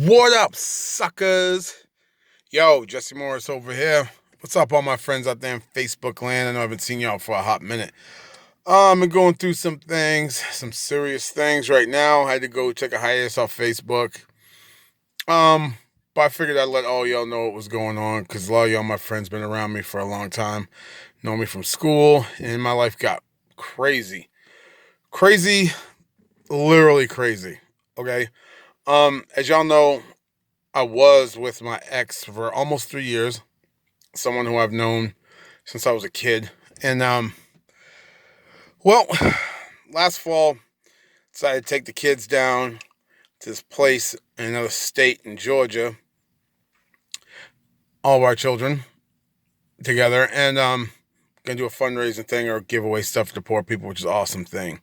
What up, suckers? Yo, Jesse Morris over here. What's up, all my friends out there in Facebook land? I know I haven't seen y'all for a hot minute. I've been going through some things, some serious things right now. I had to go take a hiatus off Facebook. Um, but I figured I'd let all y'all know what was going on because a lot of y'all, my friends, been around me for a long time, know me from school, and my life got crazy. Crazy, literally crazy. Okay. As y'all know, I was with my ex for almost 3 years, someone who I've known since I was a kid. And, well, last fall, decided to take the kids down to this place in another state in Georgia, all of our children together, and, gonna do a fundraising thing or give away stuff to poor people, which is an awesome thing.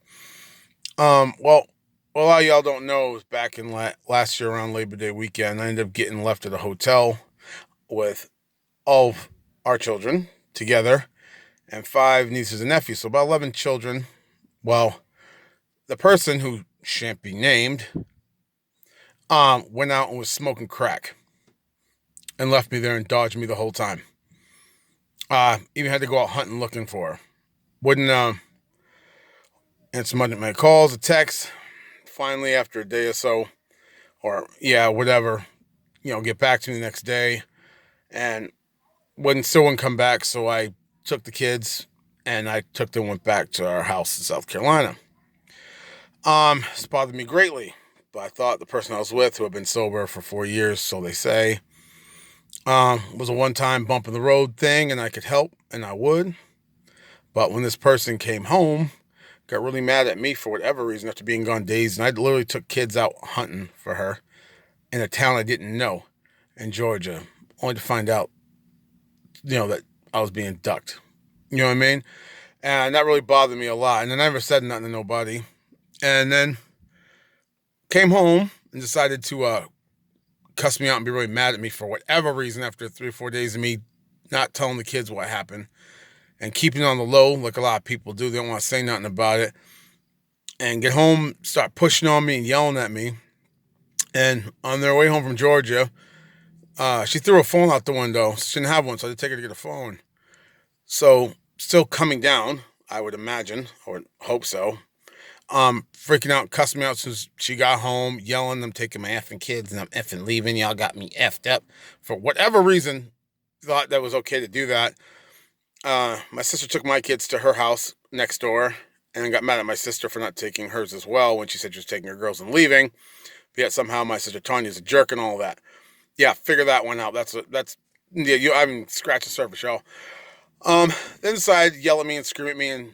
Well, a lot of y'all don't know, it was back in last year around Labor Day weekend, I ended up getting left at a hotel with all of our children together and 5 nieces and nephews, so about 11 children. Well, the person who shan't be named went out and was smoking crack and left me there and dodged me the whole time. Even had to go out hunting looking for her. Wouldn't answer my calls or texts. Finally, after a day or so, or whatever, get back to me the next day, and still wouldn't come back. So I took the kids and I took them, went back to our house in South Carolina. It's bothered me greatly, but I thought the person I was with, who had been sober for 4 years, so they say, was a one-time bump in the road thing, and I could help, and I would. But when this person came home, got really mad at me for whatever reason after being gone days, and I literally took kids out hunting for her in a town I didn't know in Georgia, only to find out, that I was being ducked. You know what I mean? And that really bothered me a lot. And I never said nothing to nobody. And then came home and decided to cuss me out and be really mad at me for whatever reason after 3 or 4 days of me not telling the kids what happened and keeping it on the low like a lot of people do. They don't want to say nothing about it. And get home, start pushing on me and yelling at me. And on their way home from Georgia, she threw her phone out the window. She didn't have one, so I had to take her to get a phone. So, still coming down, I would imagine, or hope so. Freaking out, cussing me out since she got home, yelling, I'm taking my effing kids and I'm effing leaving. Y'all got me effed up. For whatever reason, thought that was okay to do that. My sister took my kids to her house next door and got mad at my sister for not taking hers as well when she said she was taking her girls and leaving. But yet somehow my sister Tanya's a jerk and all that. Yeah, figure that one out. I haven't scratched the surface, y'all. Then decided to yell at me and scream at me and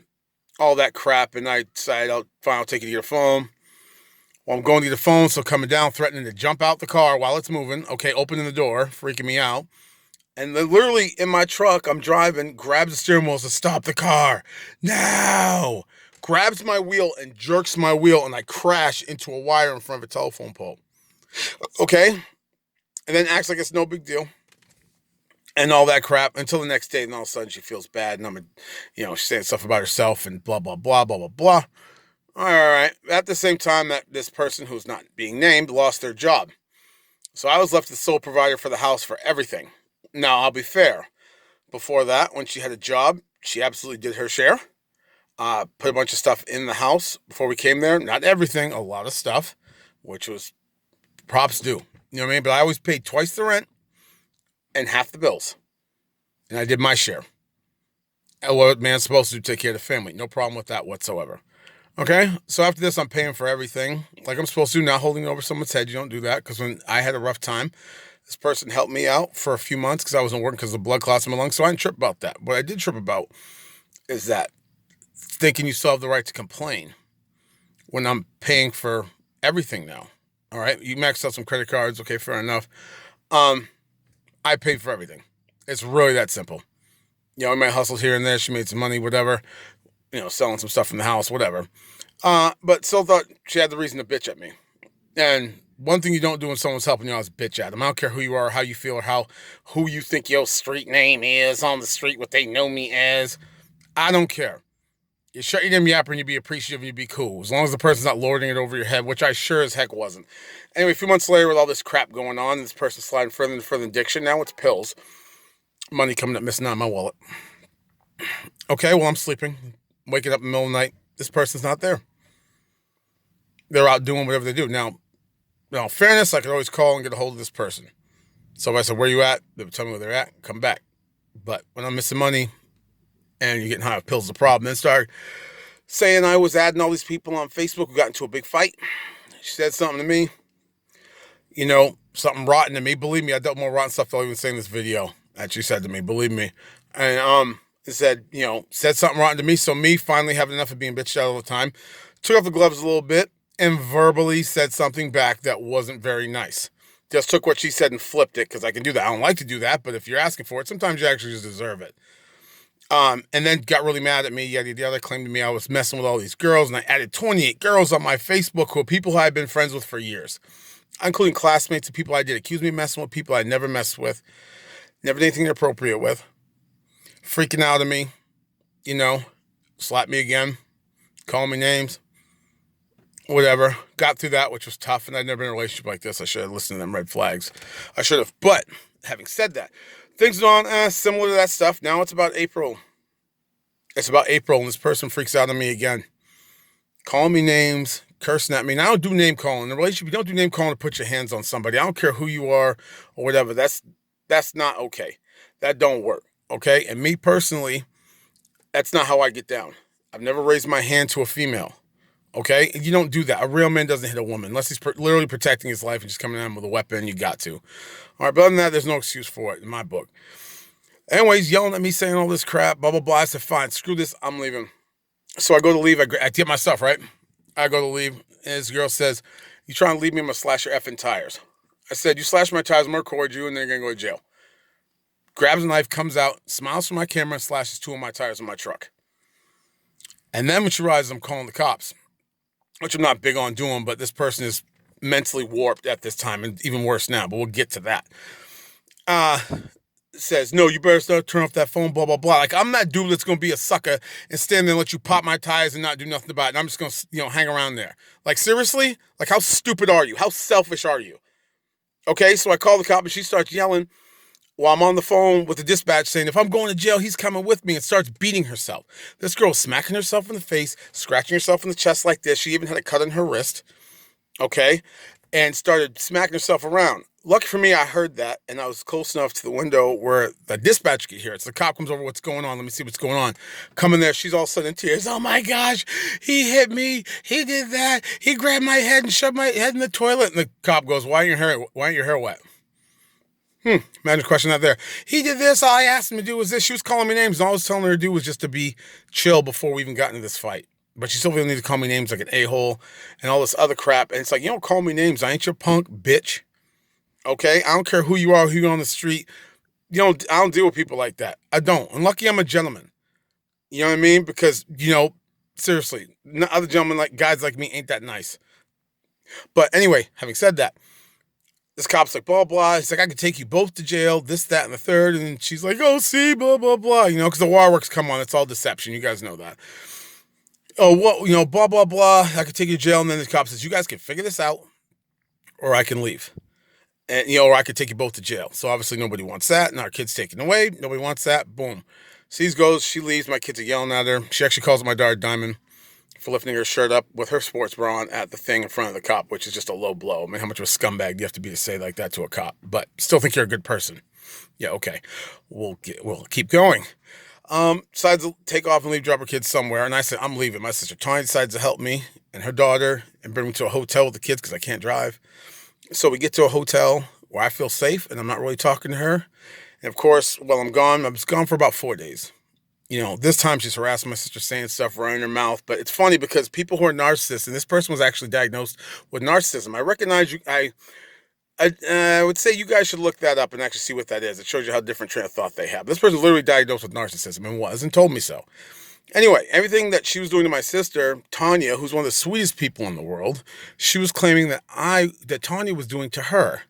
all that crap, and I decided I'll take you to your phone. Well, I'm going to get the phone, so coming down, threatening to jump out the car while it's moving. Okay, opening the door, freaking me out. And then literally in my truck, I'm driving, grabs the steering wheel, says, stop the car, now! Grabs my wheel and jerks my wheel, and I crash into a wire in front of a telephone pole. Okay? And then acts like it's no big deal. And all that crap until the next day, and all of a sudden she feels bad, and she's saying stuff about herself and blah, blah, blah, blah, blah, blah. All right. At the same time that this person who's not being named lost their job. So I was left the sole provider for the house for everything. Now, I'll be fair. Before that, when she had a job, she absolutely did her share. Put a bunch of stuff in the house before we came there. Not everything, a lot of stuff, which was props due. You know what I mean? But I always paid twice the rent and half the bills. And I did my share. And what a man's supposed to do, take care of the family. No problem with that whatsoever. Okay? So after this, I'm paying for everything like I'm supposed to, not holding it over someone's head. You don't do that, because when I had a rough time, this person helped me out for a few months because I wasn't working because of blood clots in my lungs, so I didn't trip about that. What I did trip about is that thinking you still have the right to complain when I'm paying for everything now. All right? You maxed out some credit cards. Okay, fair enough. I paid for everything. It's really that simple. I might hustle here and there. She made some money, whatever. Selling some stuff in the house, whatever. But still thought she had the reason to bitch at me. And one thing you don't do when someone's helping you out is bitch at them. I don't care who you are, how you feel, or who you think your street name is on the street, what they know me as. I don't care. You shut your damn yapper and you be appreciative and you be cool. As long as the person's not lording it over your head, which I sure as heck wasn't. Anyway, a few months later, with all this crap going on, this person's sliding further and further in addiction. Now it's pills. Money coming up missing out of my wallet. Okay, well, I'm sleeping. Waking up in the middle of the night. This person's not there. They're out doing whatever they do. Now, in fairness, I could always call and get a hold of this person. So if I said, where you at? They would tell me where they're at, come back. But when I'm missing money and you're getting high with pills, the problem. Then start saying I was adding all these people on Facebook who got into a big fight. She said something to me, something rotten to me. Believe me, I dealt with more rotten stuff than I'll even say in this video that she said to me. Believe me. And it said, said something rotten to me. So me finally having enough of being bitched out all the time, took off the gloves a little bit and verbally said something back that wasn't very nice. Just took what she said and flipped it because I can do that. I don't like to do that, but if you're asking for it, sometimes you actually just deserve it. And then got really mad at me, yada, yada, claimed to me I was messing with all these girls, and I added 28 girls on my Facebook who are people who I've been friends with for years, including classmates and people I did accuse me of messing with, people I never messed with, never did anything inappropriate with, freaking out at me, slap me again, call me names, whatever. Got through that, which was tough, and I'd never been in a relationship like this. I should have listened to them red flags. I should have. But having said that, things are on similar to that stuff. Now it's about April. It's about April, and this person freaks out on me again. Calling me names, cursing at me. And I don't do name calling. In a relationship, you don't do name calling to put your hands on somebody. I don't care who you are or whatever. That's not okay. That don't work, okay? And me personally, that's not how I get down. I've never raised my hand to a female. Okay? You don't do that. A real man doesn't hit a woman unless he's literally protecting his life and just coming at him with a weapon. You got to. All right, but other than that, there's no excuse for it in my book. Anyways, yelling at me, saying all this crap, blah, blah, blah. I said, fine, screw this. I'm leaving. So I go to leave. I get my stuff, right? I go to leave. And this girl says, you trying to leave me? I'm going to slash your effing tires. I said, you slash my tires, I'm going to record you, and then you're going to go to jail. Grabs a knife, comes out, smiles for my camera, and slashes 2 of my tires on my truck. And then when she realizes I'm calling the cops, which I'm not big on doing, but this person is mentally warped at this time, and even worse now, but we'll get to that. Says, no, you better start turn off that phone, blah, blah, blah. Like, I'm that dude that's going to be a sucker and stand there and let you pop my tires and not do nothing about it. And I'm just going to, hang around there. Like, seriously? Like, how stupid are you? How selfish are you? Okay, so I call the cop and she starts yelling while I'm on the phone with the dispatch saying, if I'm going to jail, he's coming with me, and starts beating herself. This girl smacking herself in the face, scratching herself in the chest like this. She even had a cut on her wrist, okay, and started smacking herself around. Lucky for me, I heard that, and I was close enough to the window where the dispatch could hear it. So the cop comes over, what's going on? Let me see what's going on. Coming there, she's all of a sudden in tears. Oh my gosh, he hit me. He did that. He grabbed my head and shoved my head in the toilet. And the cop goes, why ain't your hair wet? Imagine a question out there. He did this. All I asked him to do was this. She was calling me names. And all I was telling her to do was just to be chill before we even got into this fight. But she still didn't need to call me names like an a-hole and all this other crap. And it's like, you don't call me names. I ain't your punk, bitch. Okay? I don't care who you are, who you're on the street. I don't deal with people like that. I don't. And lucky I'm a gentleman. You know what I mean? Because, seriously, other gentlemen, like guys like me, ain't that nice. But anyway, having said that, this cop's like, blah, blah. He's like, I could take you both to jail, this, that, and the third. And she's like, oh, see, blah, blah, blah. Because the waterworks come on. It's all deception. You guys know that. Oh, well, blah, blah, blah. I could take you to jail. And then the cop says, you guys can figure this out or I can leave. And, or I could take you both to jail. So obviously nobody wants that. And our kid's taken away. Nobody wants that. Boom. She goes, she leaves. My kids are yelling at her. She actually calls my daughter Diamond for lifting her shirt up with her sports bra on at the thing in front of the cop, which is just a low blow. I mean, how much of a scumbag do you have to be to say like that to a cop? But still think you're a good person. Yeah, okay. We'll keep going. Decides to take off and leave, drop her kids somewhere. And I said, I'm leaving. My sister Tanya decides to help me and her daughter and bring me to a hotel with the kids because I can't drive. So we get to a hotel where I feel safe and I'm not really talking to her. And of course, while I'm gone, I was gone for about 4 days. This time she's harassing my sister, saying stuff, running her mouth. But it's funny because people who are narcissists, and this person was actually diagnosed with narcissism. I recognize you. I would say you guys should look that up and actually see what that is. It shows you how different train of thought they have. This person was literally diagnosed with narcissism and was, and told me so. Anyway, everything that she was doing to my sister, Tanya, who's one of the sweetest people in the world, she was claiming that Tanya was doing to her.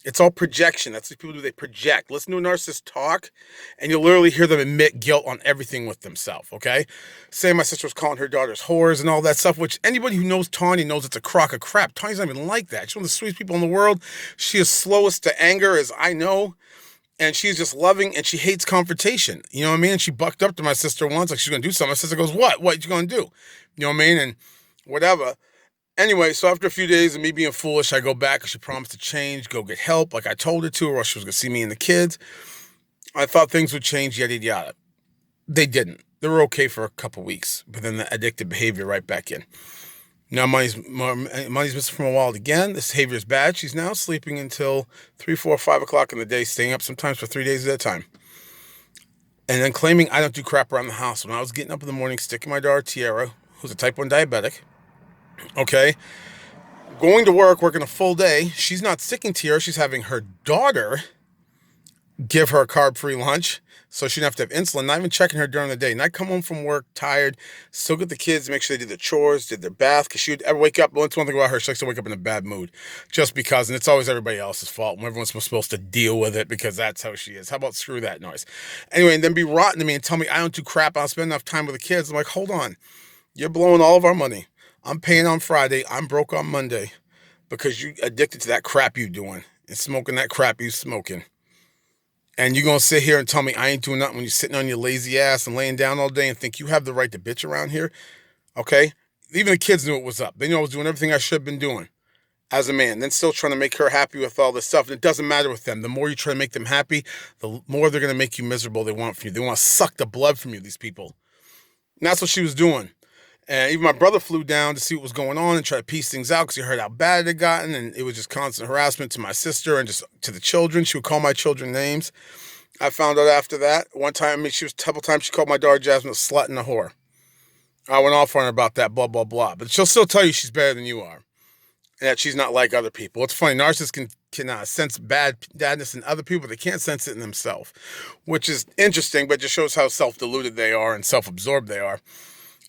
It's all projection. That's what people do. They project. Listen to a narcissist talk, and you'll literally hear them admit guilt on everything with themselves, okay? Say my sister was calling her daughters whores and all that stuff, which anybody who knows Tanya knows it's a crock of crap. Tanya's not even like that. She's one of the sweetest people in the world. She is slowest to anger, as I know, and she's just loving, and she hates confrontation. You know what I mean? And she bucked up to my sister once, like she's going to do something. My sister goes, what? What you going to do? You know what I mean? And whatever. Anyway, so after a few days of me being foolish, I go back because she promised to change, go get help like I told her to, or else she was going to see me and the kids. I thought things would change, yada, yada, yada. They didn't. They were okay for a couple weeks, but then the addictive behavior right back in. Now money's missing from a wallet again. This behavior is bad. She's now sleeping until 3, 4, 5 o'clock in the day, staying up sometimes for 3 days at a time. And then claiming I don't do crap around the house. When I was getting up in the morning, sticking my daughter Tiara, who's a type 1 diabetic, okay, going to work, working a full day. She's not sticking to her. She's having her daughter give her a carb-free lunch so she didn't have to have insulin, not even checking her during the day. And I come home from work tired, still get the kids, make sure they did their chores, did their bath, because she would ever wake up. That's one thing about her. She likes to wake up in a bad mood just because, and it's always everybody else's fault when everyone's supposed to deal with it because that's how she is. How about screw that noise? Anyway, and then be rotten to me and tell me I don't do crap. I don't spend enough time with the kids. I'm like, hold on. You're blowing all of our money. I'm paying on Friday. I'm broke on Monday because you addicted to that crap you doing and smoking that crap you smoking. And you're going to sit here and tell me I ain't doing nothing when you're sitting on your lazy ass and laying down all day and think you have the right to bitch around here? Okay? Even the kids knew it was up. They knew I was doing everything I should have been doing as a man. Then still trying to make her happy with all this stuff. And it doesn't matter with them. The more you try to make them happy, the more they're going to make you miserable they want from you. They want to suck the blood from you, these people. And that's what she was doing. And even my brother flew down to see what was going on and try to piece things out because he heard how bad it had gotten. And it was just constant harassment to my sister and just to the children. She would call my children names. I found out after that. One time, a couple times she called my daughter Jasmine a slut and a whore. I went off on her about that, blah, blah, blah. But she'll still tell you she's better than you are. And that she's not like other people. It's funny. Narcissists can sense badness in other people. They can't sense it in themselves. Which is interesting, but just shows how self-deluded they are and self-absorbed they are.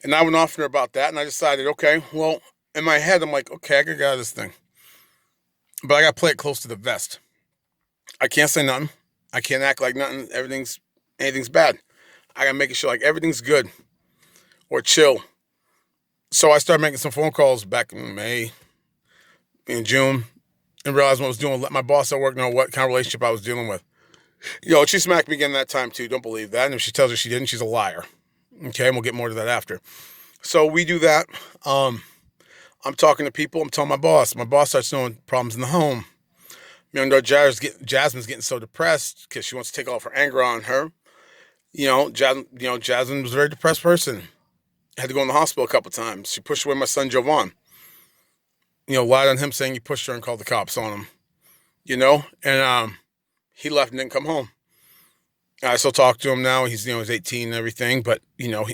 And I went off on her about that, and I decided, okay, well, in my head, I'm like, okay, I gotta get out of this thing. But I gotta play it close to the vest. I can't say nothing. I can't act like nothing, anything's bad. I gotta make it sure like everything's good or chill. So I started making some phone calls back in May, in June, and realized what I was doing. Let my boss at work know what kind of relationship I was dealing with. She smacked me again that time too. Don't believe that. And if she tells you she didn't, she's a liar. Okay, and we'll get more to that after. So we do that. I'm talking to people. I'm telling my boss. My boss starts knowing problems in the home. Jasmine's getting so depressed because she wants to take all of her anger on her. Jasmine was a very depressed person. Had to go in the hospital a couple times. She pushed away my son Jovan. Lied on him saying he pushed her and called the cops on him. And he left and didn't come home. I still talk to him now. He's 18 and everything, but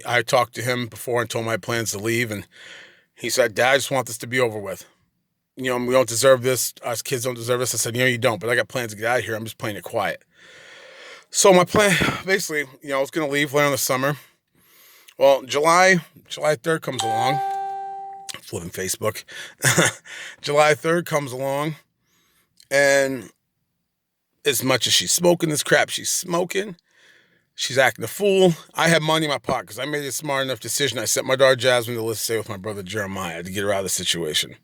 I talked to him before and told him I had plans to leave, and he said, "Dad, I just want this to be over with. We don't deserve this. Us kids don't deserve this." I said, "You don't, but I got plans to get out of here. I'm just playing it quiet." So my plan, basically, I was going to leave later in the summer. Well, July 3rd comes along. Flipping Facebook. July 3rd comes along, and as much as she's smoking this crap she's smoking, she's acting a fool. I have money in my pocket because I made a smart enough decision. I sent my daughter Jasmine to stay with my brother Jeremiah to get her out of the situation.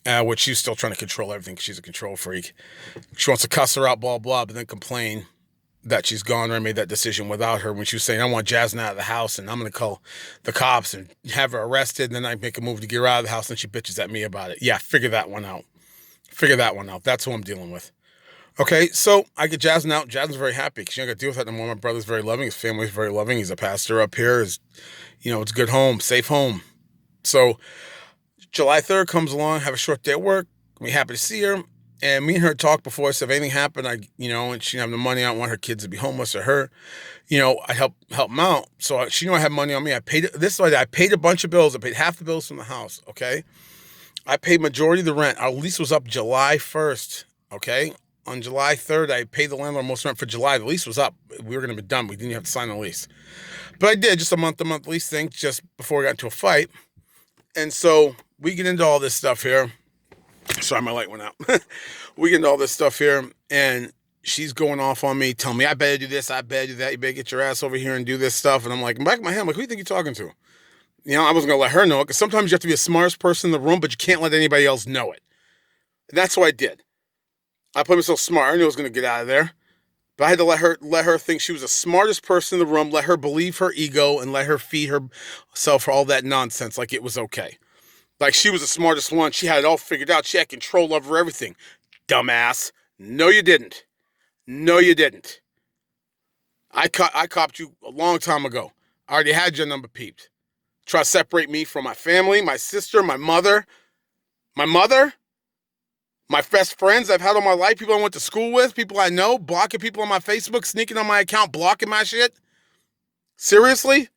Which she's still trying to control everything because she's a control freak. She wants to cuss her out, blah, blah, but then complain that she's gone or made that decision without her when she was saying, "I want Jasmine out of the house and I'm going to call the cops and have her arrested." And then I make a move to get her out of the house and she bitches at me about it. Yeah, figure that one out. That's who I'm dealing with. Okay, so I get Jasmine out. Jasmine's very happy because she don't got to deal with that anymore. My brother's very loving. His family's very loving. He's a pastor up here. It's a good home, safe home. So July 3rd comes along, have a short day at work. I'm happy to see her. And me and her talk before. So if anything happened, and she didn't have the money, I don't want her kids to be homeless or her. I help them out. So she knew I had money on me. I paid a bunch of bills. I paid half the bills from the house, okay? I paid majority of the rent. Our lease was up July 1st, okay? On July 3rd, I paid the landlord most rent for July. The lease was up. We were going to be done. We didn't have to sign the lease. But I did, just a month-to-month lease thing, just before we got into a fight. And so we get into all this stuff here. Sorry, my light went out. We get into all this stuff here, and she's going off on me, telling me, I better do this, I better do that, you better get your ass over here and do this stuff. And I'm like, in the back of my head, I'm like, who do you think you're talking to? I wasn't going to let her know it, because sometimes you have to be the smartest person in the room, but you can't let anybody else know it. And that's what I did. I played myself smart. I knew I was going to get out of there. But I had to let her think she was the smartest person in the room, let her believe her ego, and let her feed herself for all that nonsense like it was okay. Like she was the smartest one. She had it all figured out. She had control over everything. Dumbass. No, you didn't. No, you didn't. I copped you a long time ago. I already had your number peeped. Try to separate me from my family, my sister, my mother, my best friends I've had all my life, people I went to school with, people I know, blocking people on my Facebook, sneaking on my account, blocking my shit. Seriously?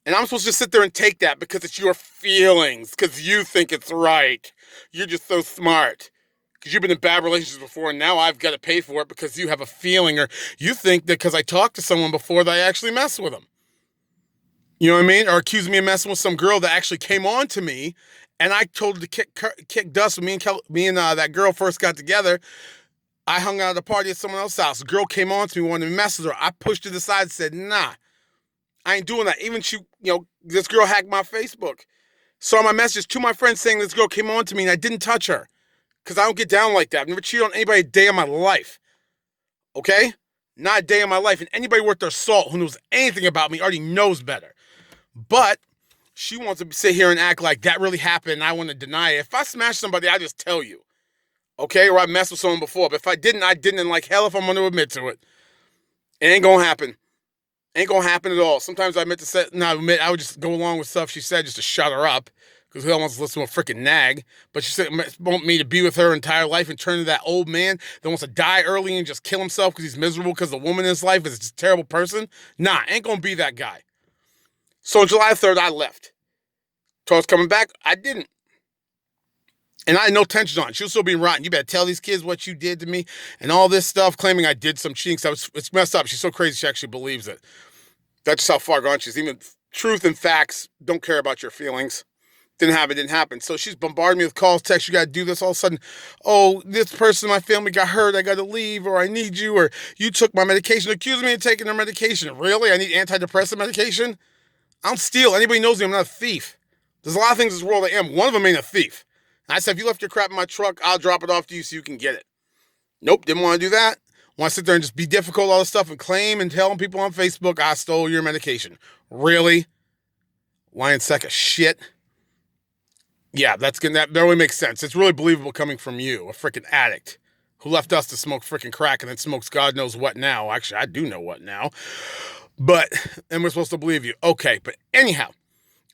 And I'm supposed to sit there and take that because it's your feelings, because you think it's right. You're just so smart. Because you've been in bad relationships before, and now I've got to pay for it because you have a feeling, or you think that because I talked to someone before that I actually mess with them. You know what I mean? Or accuse me of messing with some girl that actually came on to me, and I told her to kick dust when me and that girl first got together. I hung out at a party at someone else's house. A girl came on to me, wanted to mess with her. I pushed her to the side and said, nah, I ain't doing that. Even this girl hacked my Facebook. Saw my messages to my friends saying this girl came on to me and I didn't touch her. Because I don't get down like that. I've never cheated on anybody a day in my life. Okay? Not a day in my life. And anybody worth their salt who knows anything about me already knows better. But she wants to sit here and act like that really happened and I want to deny it. If I smash somebody, I just tell you. Okay? Or I messed with someone before. But if I didn't, I didn't. And like hell if I'm going to admit to it. It ain't going to happen. Ain't going to happen at all. Sometimes I I would just go along with stuff she said just to shut her up. Because who wants to listen to a freaking nag? But she said want me to be with her entire life and turn into that old man that wants to die early and just kill himself because he's miserable because the woman in his life is just a terrible person. Nah, ain't going to be that guy. So on July 3rd, I left. Told I was coming back. I didn't. And I had no tension on it. She was still being rotten. You better tell these kids what you did to me and all this stuff, claiming I did some cheating. It's messed up. She's so crazy she actually believes it. That's just how far gone she is. Even truth and facts don't care about your feelings. Didn't happen. So she's bombarding me with calls, texts, you got to do this. All of a sudden, oh, this person in my family got hurt, I got to leave, or I need you, or you took my medication, accusing me of taking their medication. Really? I need antidepressant medication? I don't steal. Anybody knows me, I'm not a thief. There's a lot of things in this world I am. One of them ain't a thief. And I said, if you left your crap in my truck, I'll drop it off to you so you can get it. Nope, didn't want to do that. Want to sit there and just be difficult, all this stuff, and claim and tell people on Facebook, I stole your medication. Really? Lying sack of shit. Yeah, that really makes sense. It's really believable coming from you, a freaking addict who left us to smoke freaking crack and then smokes God knows what now. Actually, I do know what now. And we're supposed to believe you. Okay, but anyhow,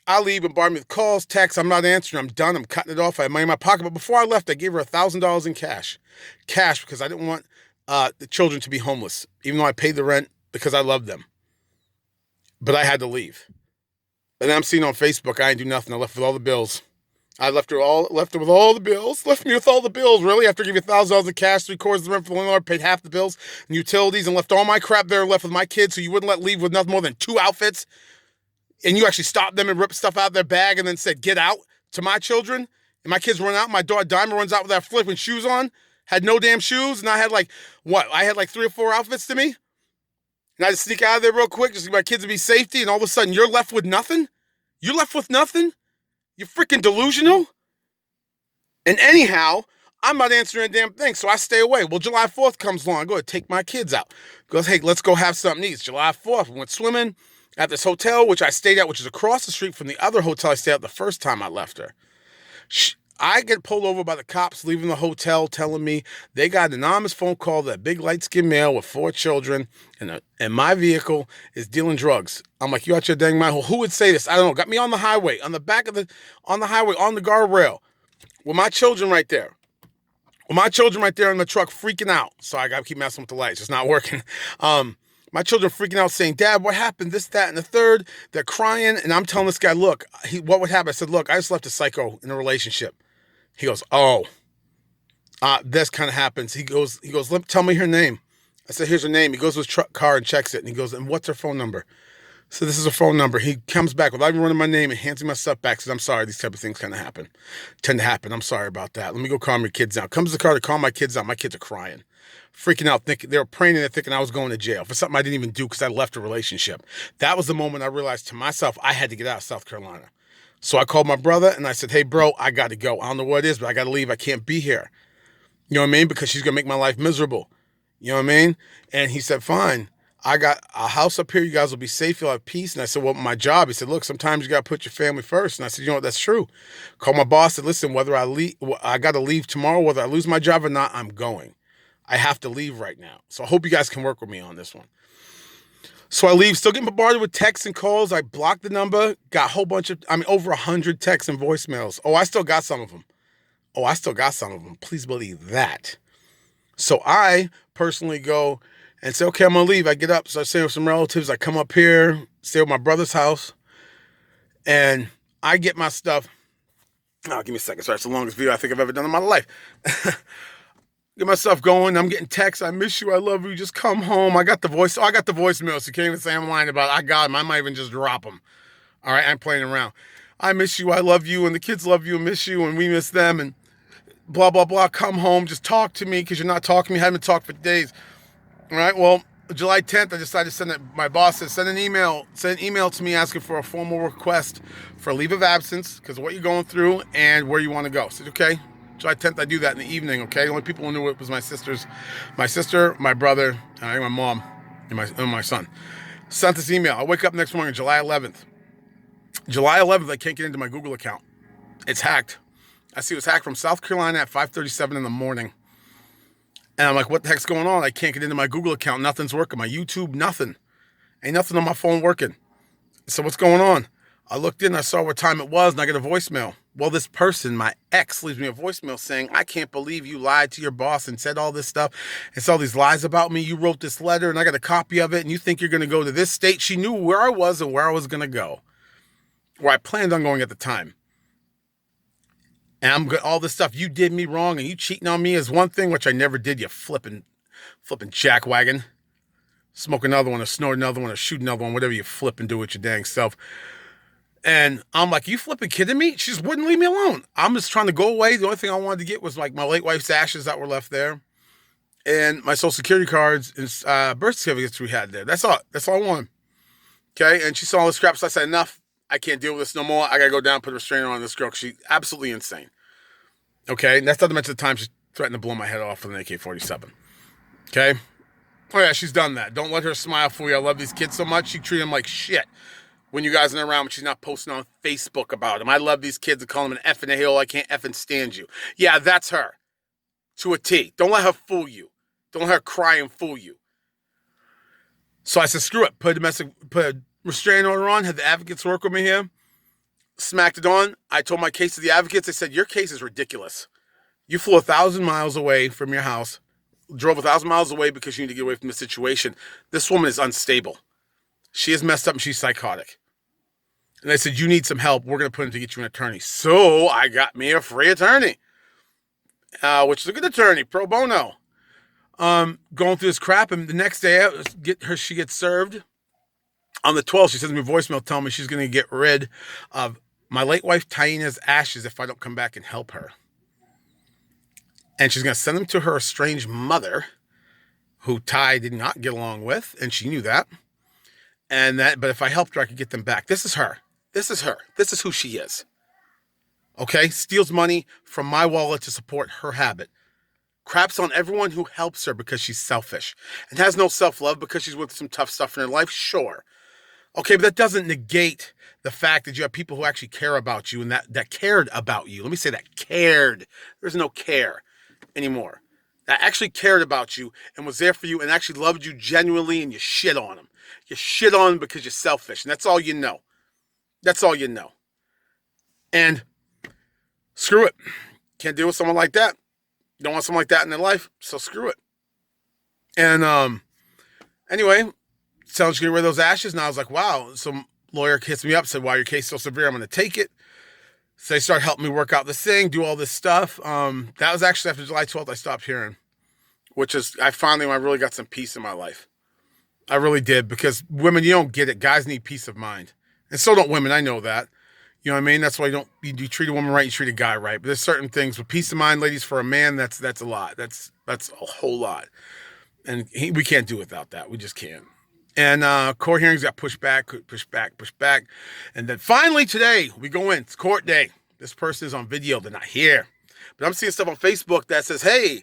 I leave and bombard me with calls, texts. I'm not answering. I'm done. I'm cutting it off. I have money in my pocket. But before I left, I gave her $1,000 in cash. Cash, because I didn't want the children to be homeless, even though I paid the rent because I loved them. But I had to leave. And then I'm seeing on Facebook, I didn't do nothing. I left with all the bills. I left her with all the bills. Left me with all the bills, really. After giving $1,000 in cash, 3/4 of the rent for the landlord, paid half the bills and utilities, and left all my crap there, left with my kids, so you wouldn't leave with nothing more than 2 outfits. And you actually stopped them and ripped stuff out of their bag and then said, get out to my children. And my kids run out. My daughter Diamond runs out with that flipping shoes on. Had no damn shoes. And I had I had 3 or 4 outfits to me. And I just sneak out of there real quick just to get my kids to be safety. And all of a sudden you're left with nothing? You're left with nothing? You're freaking delusional? And anyhow, I'm not answering a damn thing, so I stay away. Well, July 4th comes along. I go to take my kids out. Goes, hey, let's go have something to eat. It's July 4th. We went swimming at this hotel, which I stayed at, which is across the street from the other hotel I stayed at the first time I left her. I get pulled over by the cops leaving the hotel telling me they got an anonymous phone call that big light-skinned male with 4 children and my vehicle is dealing drugs. I'm like, you out your dang mind? Who would say this? I don't know. Got me on the highway, on the highway, on the guardrail with my children right there. In the truck freaking out. So I got to keep messing with the lights. It's not working. My children freaking out saying, Dad, what happened? This, that, and the third. They're crying. And I'm telling this guy, look, what would happen? I said, look, I just left a psycho in a relationship. He goes, oh, this kind of happens. He goes, tell me her name. I said, here's her name. He goes to his car and checks it. And he goes, and what's her phone number? So this is a phone number. He comes back without even running my name and hands me my stuff back. Says, I'm sorry, these type of things tend to happen. I'm sorry about that. Let me go calm your kids down. Comes to the car to calm my kids down. My kids are crying, freaking out, thinking they were praying and they're thinking I was going to jail for something I didn't even do because I left a relationship. That was the moment I realized to myself I had to get out of South Carolina. So I called my brother and I said, hey, bro, I got to go. I don't know what it is, but I got to leave. I can't be here. You know what I mean? Because she's going to make my life miserable. You know what I mean? And he said, fine. I got a house up here. You guys will be safe. You'll have peace. And I said, well, my job. He said, look, sometimes you got to put your family first. And I said, you know what? That's true. Called my boss. Said, listen, whether I leave, I got to leave tomorrow, whether I lose my job or not, I'm going. I have to leave right now. So I hope you guys can work with me on this one. So I leave, still getting bombarded with texts and calls. I blocked the number, got a whole bunch of, over 100 texts and voicemails. Oh, I still got some of them. Please believe that. So I personally go and say, okay, I'm going to leave. I get up, start staying with some relatives. I come up here, stay with my brother's house, and I get my stuff. Oh, give me a second. Sorry, it's the longest video I think I've ever done in my life. Get my stuff going. I'm getting texts. I miss you. I love you. Just come home. I got the voicemail. So you can't even say I'm lying about it. I got them. I might even just drop them. All right, I'm playing around. I miss you. I love you. And the kids love you and miss you. And we miss them. And blah, blah, blah. Come home. Just talk to me because you're not talking to me. I haven't talked for days. All right, well, July 10th, I decided to send it. My boss said, send an email to me asking for a formal request for a leave of absence because of what you're going through and where you want to go. I said, okay. July 10th, I do that in the evening, okay? The only people who knew it was my sister, my brother, my mom, and my son. Sent this email. I wake up next morning, July 11th. July 11th, I can't get into my Google account. It's hacked. I see it was hacked from South Carolina at 5:37 in the morning. And I'm like, what the heck's going on? I can't get into my Google account. Nothing's working. My YouTube, nothing. Ain't nothing on my phone working. So what's going on? I looked in, I saw what time it was, and I got a voicemail. Well, this person, my ex, leaves me a voicemail saying, I can't believe you lied to your boss and said all this stuff and said all these lies about me. You wrote this letter, and I got a copy of it, and you think you're going to go to this state. She knew where I was and where I was going to go, where I planned on going at the time. And I'm good. All this stuff, you did me wrong, and you cheating on me is one thing, which I never did, you flipping jackwagon. Smoke another one, or snort another one, or shoot another one, whatever you flip and do with your dang self. And I'm like, you flipping kidding me? She just wouldn't leave me alone. I'm just trying to go away. The only thing I wanted to get was like my late wife's ashes that were left there and my social security cards and birth certificates we had there. That's all I wanted. Okay. And she saw all the scraps. So I said, enough. I can't deal with this no more. I got to go down and put a restrainer on this girl because she's absolutely insane. Okay. And that's not to mention the time she threatened to blow my head off with an AK-47. Okay. Oh yeah, she's done that. Don't let her smile for you. I love these kids so much. She treated them like shit. When you guys are around, she's not posting on Facebook about them. I love these kids and call them an F and a hole. I can't effing stand you. Yeah, that's her. To a T. Don't let her fool you. Don't let her cry and fool you. So I said, screw it. Put a restraining order on. Had the advocates work with me here. Smacked it on. I told my case to the advocates. They said, your case is ridiculous. You flew 1,000 miles away from your house. Drove 1,000 miles away because you need to get away from the situation. This woman is unstable. She is messed up and she's psychotic. And they said, you need some help. We're going to put in to get you an attorney. So I got me a free attorney, which is a good attorney, pro bono. Going through this crap. And the next day, she gets served. On the 12th, she sends me a voicemail telling me she's going to get rid of my late wife, Taina's ashes if I don't come back and help her. And she's going to send them to her estranged mother, who Ty did not get along with. And she knew that. But if I helped her, I could get them back. This is her. This is her. This is who she is. Okay? Steals money from my wallet to support her habit. Craps on everyone who helps her because she's selfish. And has no self-love because she's with some tough stuff in her life. Sure. Okay, but that doesn't negate the fact that you have people who actually care about you and that cared about you. Let me say that. Cared. There's no care anymore. That actually cared about you and was there for you and actually loved you genuinely, and you shit on them. You shit on them because you're selfish. And that's all you know. That's all you know. And screw it. Can't deal with someone like that. You don't want someone like that in their life, so screw it. And anyway, sounds getting rid of those ashes. And I was like, wow. Some lawyer hits me up, said, wow, your case is so severe, I'm going to take it. So they started helping me work out this thing, do all this stuff. That was actually after July 12th I stopped hearing, which is, when I really got some peace in my life. I really did, because women, you don't get it. Guys need peace of mind. And so don't women. I know that. You know what I mean? That's why you treat a woman right, you treat a guy right. But there's certain things with peace of mind, ladies, for a man, that's a lot. That's a whole lot. And we can't do without that. We just can't. And court hearings got pushed back, pushed back, pushed back. And then finally today, we go in. It's court day. This person is on video. They're not here. But I'm seeing stuff on Facebook that says, hey,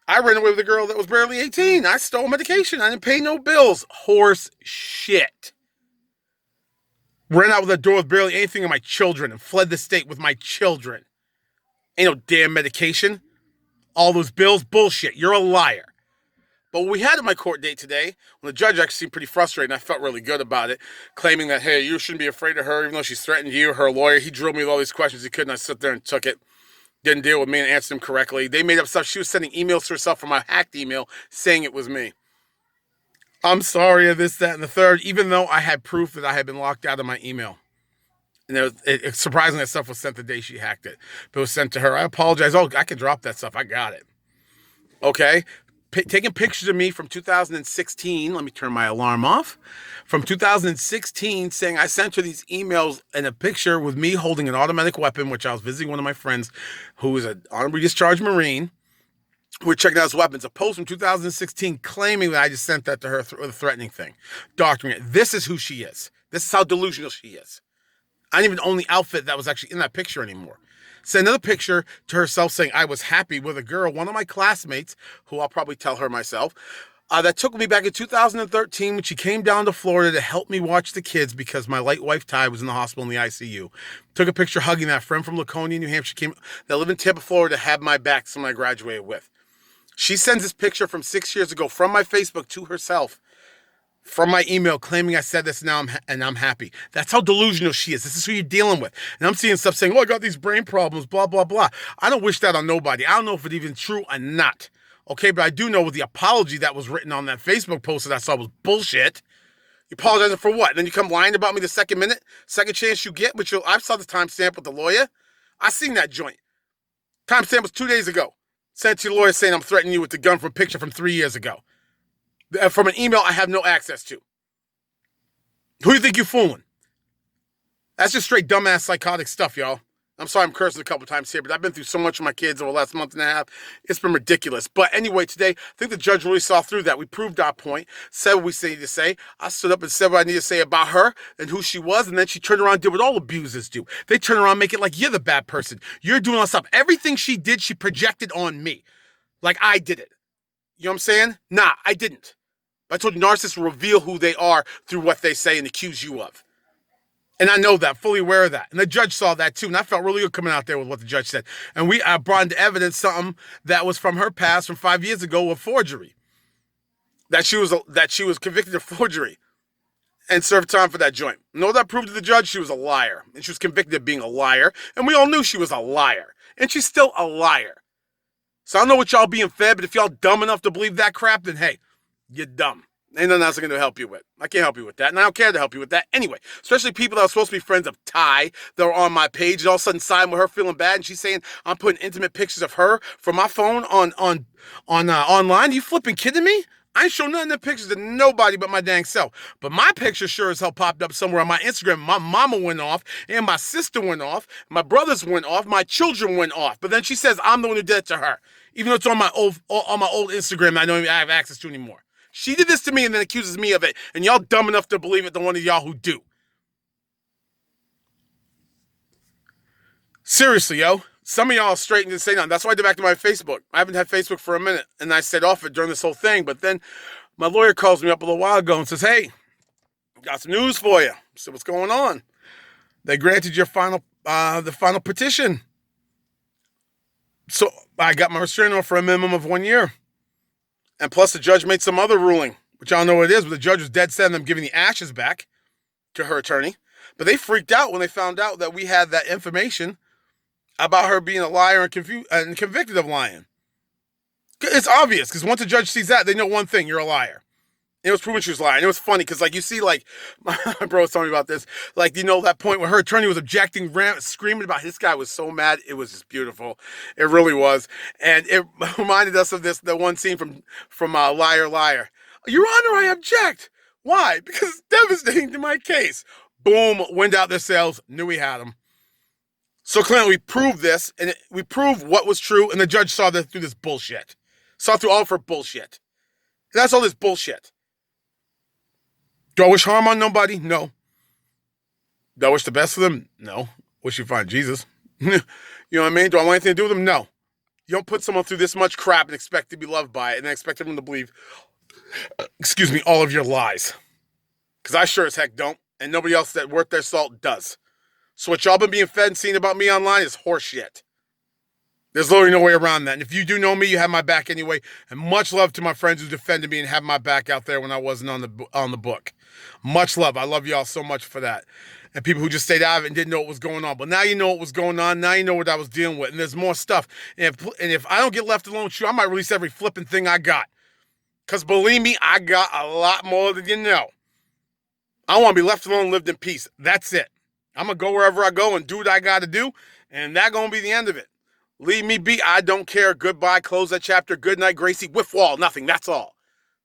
I ran away with a girl that was barely 18. I stole medication. I didn't pay no bills. Horse shit. Ran out with a door with barely anything on my children and fled the state with my children. Ain't no damn medication. All those bills, bullshit. You're a liar. But what we had at my court date today, when the judge actually seemed pretty frustrated, and I felt really good about it, claiming that, hey, you shouldn't be afraid of her, even though she's threatened you, her lawyer. He drilled me with all these questions he couldn't. I sit there and took it. Didn't deal with me and answered them correctly. They made up stuff. She was sending emails to herself from my hacked email saying it was me. I'm sorry of this, that, and the third, even though I had proof that I had been locked out of my email. And surprisingly, that stuff was sent the day she hacked it. But it was sent to her. I apologize. Oh, I can drop that stuff. I got it. Okay? Taking pictures of me from 2016. Let me turn my alarm off. From 2016, saying I sent her these emails and a picture with me holding an automatic weapon, which I was visiting one of my friends who is an honorably discharged Marine. We're checking out his weapons. A post from 2016 claiming that I just sent that to her with a threatening thing. Doctoring it. This is who she is. This is how delusional she is. I didn't even own the outfit that was actually in that picture anymore. Sent another picture to herself saying I was happy with a girl, one of my classmates, who I'll probably tell her myself, that took me back in 2013 when she came down to Florida to help me watch the kids because my late wife, Ty, was in the hospital in the ICU. Took a picture hugging that friend from Laconia, New Hampshire, that lived in Tampa, Florida, to have my back, someone I graduated with. She sends this picture from 6 years ago from my Facebook to herself, from my email, claiming I said this now and I'm happy. That's how delusional she is. This is who you're dealing with. And I'm seeing stuff saying, oh, I got these brain problems, blah, blah, blah. I don't wish that on nobody. I don't know if it's even true or not. Okay, but I do know with the apology that was written on that Facebook post that I saw was bullshit. You apologizing for what? And then you come lying about me the second chance you get, which I saw the timestamp with the lawyer. I seen that joint. Timestamp was 2 days ago. Sent to your lawyer saying I'm threatening you with the gun from a picture from 3 years ago. From an email I have no access to. Who do you think you're fooling? That's just straight dumbass psychotic stuff, y'all. I'm sorry I'm cursing a couple times here, but I've been through so much with my kids over the last month and a half. It's been ridiculous. But anyway, today, I think the judge really saw through that. We proved our point, said what we needed to say. I stood up and said what I needed to say about her and who she was, and then she turned around and did what all abusers do. They turn around and make it like you're the bad person. You're doing all stuff. Everything she did, she projected on me. Like I did it. You know what I'm saying? Nah, I didn't. I told you, narcissists reveal who they are through what they say and accuse you of. And I know that, fully aware of that. And the judge saw that too. And I felt really good coming out there with what the judge said. And we brought into evidence something that was from her past from 5 years ago of forgery. That she was convicted of forgery and served time for that joint. You know what that proved to the judge? She was a liar. And she was convicted of being a liar. And we all knew she was a liar. And she's still a liar. So I don't know what y'all being fed, but if y'all dumb enough to believe that crap, then hey, you're dumb. Ain't nothing else I'm going to help you with. I can't help you with that, and I don't care to help you with that anyway. Especially people that are supposed to be friends of Ty that are on my page and all of a sudden sign with her feeling bad, and she's saying I'm putting intimate pictures of her from my phone on online. Are you flipping kidding me? I ain't showing none of the pictures to nobody but my dang self. But my picture sure as hell popped up somewhere on my Instagram. My mama went off, and my sister went off, my brothers went off, my children went off. But then she says I'm the one who did it to her, even though it's on my old Instagram that I don't even have access to anymore. She did this to me and then accuses me of it. And y'all dumb enough to believe it, the one of y'all who do. Seriously, yo. Some of y'all straight and didn't say nothing. That's why I did back to my Facebook. I haven't had Facebook for a minute. And I stayed off it during this whole thing. But then my lawyer calls me up a little while ago and says, hey, got some news for you. I said, what's going on? They granted your the final petition. So I got my restraining order for a minimum of 1 year. And plus the judge made some other ruling, which I don't know what it is, but the judge was dead set on them giving the ashes back to her attorney. But they freaked out when they found out that we had that information about her being a liar and convicted of lying. It's obvious, because once the judge sees that, they know one thing, you're a liar. It was proven she was lying. It was funny, because like you see, like, my bro was telling me about this, like, you know, that point where her attorney was objecting, screaming about this guy was so mad. It was just beautiful. It really was. And it reminded us of the one scene from Liar, Liar. Your Honor, I object. Why? Because it's devastating to my case. Boom, wind out their sails, knew we had them. So clearly we proved this, and we proved what was true, and the judge saw that through this bullshit. Saw through all of her bullshit. And that's all this bullshit. Do I wish harm on nobody? No. Do I wish the best for them? No. Wish you find Jesus. You know what I mean? Do I want anything to do with them? No. You don't put someone through this much crap and expect to be loved by it and then expect everyone to believe, all of your lies. Because I sure as heck don't, and nobody else that worth their salt does. So what y'all been being fed and seen about me online is horseshit. There's literally no way around that. And if you do know me, you have my back anyway. And much love to my friends who defended me and have my back out there when I wasn't on the book. Much love. I love y'all so much for that. And people who just stayed out of it and didn't know what was going on. But now you know what was going on. Now you know what I was dealing with. And there's more stuff. And if I don't get left alone, I might release every flipping thing I got. Because believe me, I got a lot more than you know. I want to be left alone and lived in peace. That's it. I'm going to go wherever I go and do what I got to do. And that's going to be the end of it. Leave me be. I don't care. Goodbye. Close that chapter. Good night, Gracie. Whiff wall. Nothing. That's all.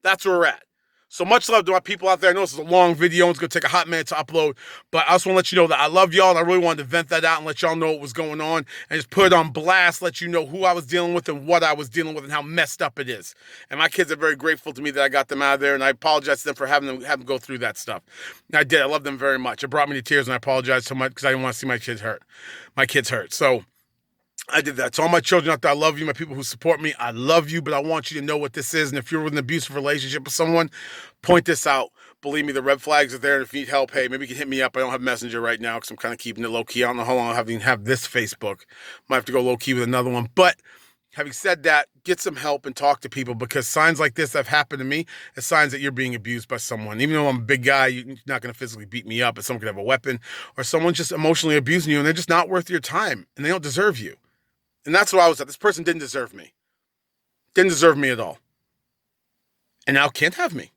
That's where we're at. So much love to my people out there. I know this is a long video. It's going to take a hot minute to upload. But I just want to let you know that I love y'all. And I really wanted to vent that out and let y'all know what was going on. And just put it on blast. Let you know who I was dealing with and what I was dealing with and how messed up it is. And my kids are very grateful to me that I got them out of there. And I apologize to them for having them go through that stuff. And I did. I love them very much. It brought me to tears. And I apologize so much because I didn't want to see my kids hurt. So I did that. To all my children out there, I love you. My people who support me, I love you, but I want you to know what this is. And if you're in an abusive relationship with someone, point this out. Believe me, the red flags are there. And if you need help, hey, maybe you can hit me up. I don't have Messenger right now because I'm kind of keeping it low-key. I don't know how long I'll have this Facebook. Might have to go low-key with another one. But having said that, get some help and talk to people because signs like this that have happened to me are signs that you're being abused by someone. Even though I'm a big guy, you're not going to physically beat me up, but someone could have a weapon or someone's just emotionally abusing you and they're just not worth your time and they don't deserve you. And that's what I was at. This person didn't deserve me. Didn't deserve me at all. And now can't have me.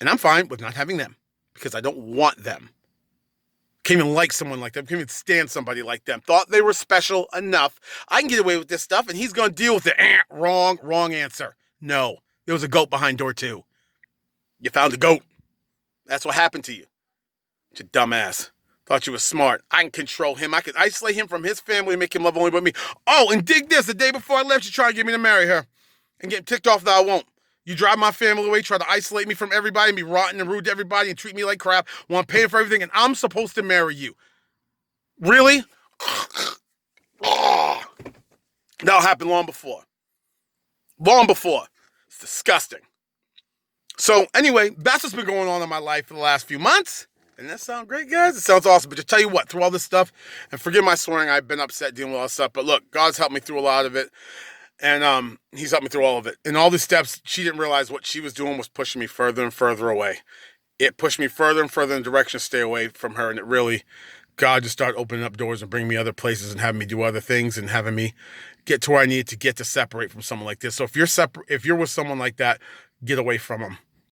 And I'm fine with not having them because I don't want them. Can't even like someone like them. Can't even stand somebody like them. Thought they were special enough. I can get away with this stuff and he's going to deal with it. Wrong answer. No. There was a goat behind door 2. You found a goat. That's what happened to you. You dumbass. Thought you were smart. I can control him. I can isolate him from his family and make him love only but me. Oh, and dig this. The day before I left, you tried to get me to marry her. And get ticked off that I won't. You drive my family away, try to isolate me from everybody and be rotten and rude to everybody and treat me like crap. Want to pay for everything, and I'm supposed to marry you. Really? That'll happen long before. Long before. It's disgusting. So anyway, that's what's been going on in my life for the last few months. Doesn't that sound great, guys? It sounds awesome. But to tell you what, through all this stuff, and forgive my swearing, I've been upset dealing with all this stuff. But look, God's helped me through a lot of it. And he's helped me through all of it. And all these steps, she didn't realize what she was doing was pushing me further and further away. It pushed me further and further in the direction to stay away from her. And it really, God just started opening up doors and bringing me other places and having me do other things and having me get to where I needed to get to separate from someone like this. So if you're with someone like that, get away from them.